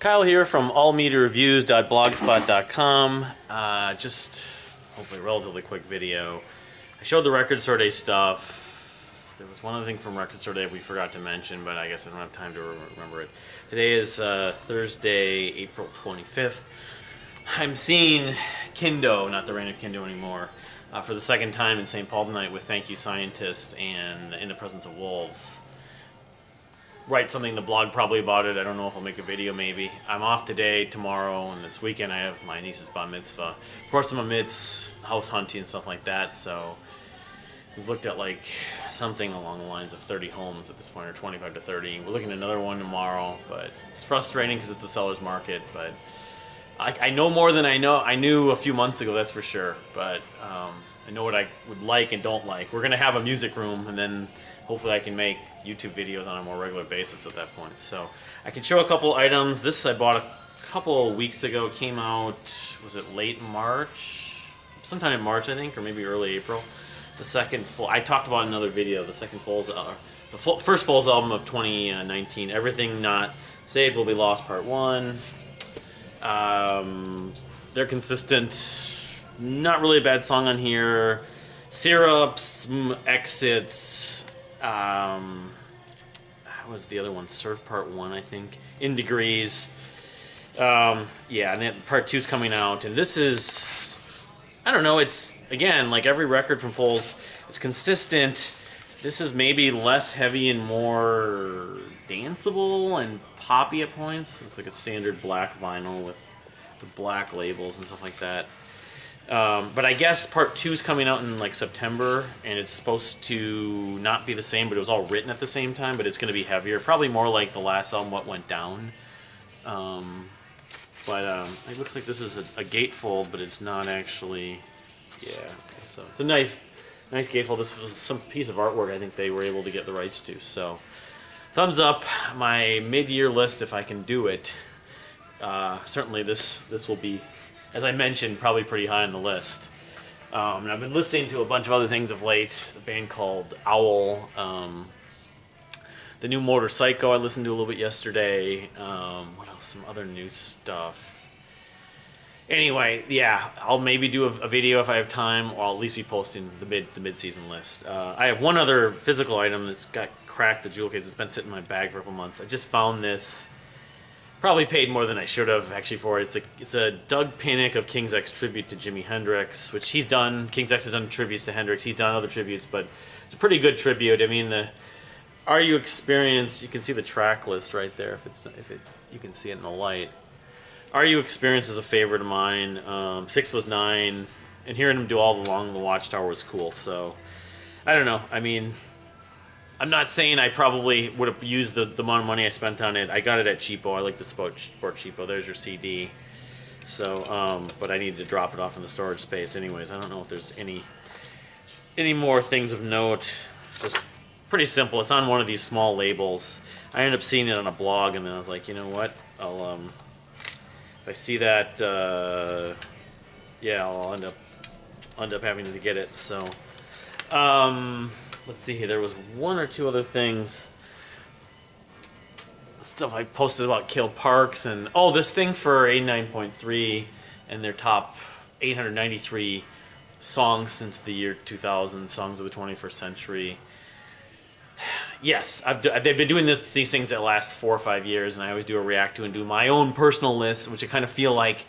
Kyle here from allmediareviews.blogspot.com. Just hopefully a relatively quick video. I showed the Record Store Day stuff. There was one other thing from Record Store Day we forgot to mention, but I guess I don't have time to remember it. Today is Thursday, April 25th. I'm seeing Kindo, not the Reign of Kindo anymore, for the second time in St. Paul tonight with Thank You Scientist and In the Presence of Wolves. Write something in the blog probably about it. I don't know if I'll make a video maybe. I'm off today, tomorrow, and this weekend I have my niece's bar mitzvah. Of course I'm amidst house hunting and stuff like that, so we've looked at like something along the lines of 30 homes at this point, or 25 to 30. We're looking at another one tomorrow, but it's frustrating because it's a seller's market, but I know more than I knew a few months ago, that's for sure, but I know what I would like and don't like. We're going to have a music room, and then hopefully I can make YouTube videos on a more regular basis at that point. So I can show a couple items. This I bought a couple weeks ago. It came out, was it late March? Sometime in March, I think, or maybe early April. The second full, I talked about in another video, the second Foals, the first Foals album of 2019, Everything Not Saved Will Be Lost Part 1. They're consistent. Not really a bad song on here. Syrups, Exits. What was the other one? Surf Part 1, I think. In Degrees. Yeah, and then Part 2's coming out. And this is, I don't know, it's, again, like every record from Foals, it's consistent. This is maybe less heavy and more danceable and poppy at points. It's like a standard black vinyl with the black labels and stuff like that. But I guess Part 2 is coming out in like September, and it's supposed to not be the same, but it was all written at the same time, but it's going to be heavier. Probably more like the last album, What Went Down. It looks like this is a gatefold, but it's not actually, yeah. So it's a nice gatefold. This was some piece of artwork I think they were able to get the rights to. So thumbs up. My mid-year list, if I can do it. Certainly this will be, as I mentioned, probably pretty high on the list. And I've been listening to a bunch of other things of late. A band called Owl. The new Motorcycle I listened to a little bit yesterday. What else? Some other new stuff. Anyway, yeah, I'll maybe do a video if I have time, or I'll at least be posting the mid-season list. I have one other physical item that's got cracked, the jewel case. It's been sitting in my bag for a couple months. I just found this. Probably paid more than I should have actually for it. It's a Doug Pinnick of King's X tribute to Jimi Hendrix, which he's done. King's X has done tributes to Hendrix. He's done other tributes, but it's a pretty good tribute. I mean, the Are You Experience? You can see the track list right there. You can see it in the light. Are You Experience is a favorite of mine. 6 was 9, and hearing him do All Along the Watchtower was cool. So I don't know. I mean, I'm not saying I probably would have used the amount of money I spent on it. I got it at Cheapo. I like to support Cheapo. There's your CD. So, but I needed to drop it off in the storage space anyways. I don't know if there's any more things of note. Just pretty simple. It's on one of these small labels. I ended up seeing it on a blog, and then I was like, you know what? I'll if I see that, yeah, I'll end up having to get it. So, let's see here. There was one or two other things. Stuff I posted about Kill Parks and this thing for 89.3 and their top 893 songs since the year 2000, songs of the 21st century. Yes, they've been doing these things that last 4 or 5 years, and I always do a react to and do my own personal list, which I kind of feel like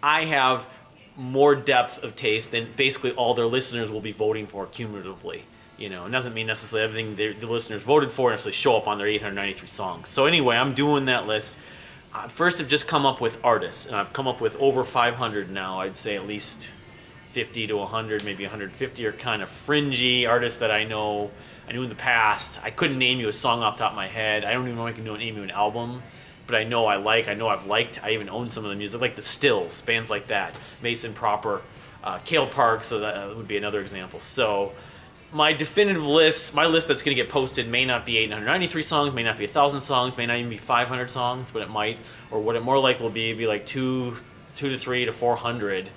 I have more depth of taste than basically all their listeners will be voting for cumulatively. You know, it doesn't mean necessarily everything the listeners voted for necessarily show up on their 893 songs. So anyway, I'm doing that list. First, I've just come up with artists, and I've come up with over 500 now. I'd say at least 50 to 100, maybe 150 are kind of fringy artists that I knew in the past. I couldn't name you a song off the top of my head. I don't even know if I can name you an album, but I know I've liked. I even own some of the music, like the Stills, bands like that, Mason Proper, Kill Parks, so that would be another example. So my definitive list, my list that's going to get posted may not be 893 songs, may not be 1,000 songs, may not even be 500 songs, but it might, or what it more likely will be like 2 to 3 to 400,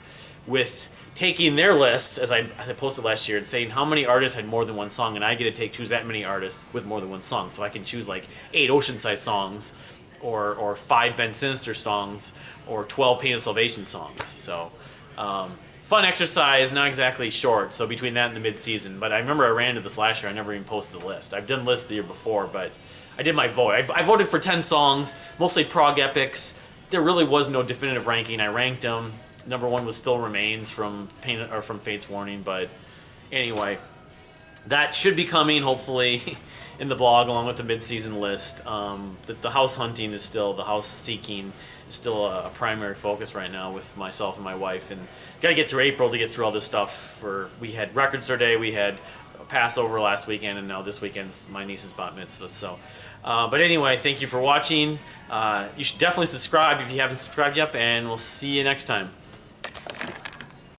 with taking their lists, as I posted last year, and saying how many artists had more than one song, and I get to choose that many artists with more than one song. So I can choose like 8 Oceanside songs or 5 Ben Sinister songs, or 12 Pain of Salvation songs. So, fun exercise, not exactly short. So between that and the mid-season, but I remember I ran into this last year. I never even posted the list. I've done lists the year before, but I did my vote. I voted for 10 songs, mostly prog epics. There really was no definitive ranking. I ranked them. Number 1 was Still Remains from Fate's Warning, but anyway, that should be coming hopefully in the blog along with the mid-season list. The house hunting is still, the house seeking is still a primary focus right now with myself and my wife, and got to get through April to get through all this stuff. We had Record Store Day, we had Passover last weekend, and now this weekend my niece's bat mitzvah. So, but anyway, thank you for watching. You should definitely subscribe if you haven't subscribed yet, and we'll see you next time.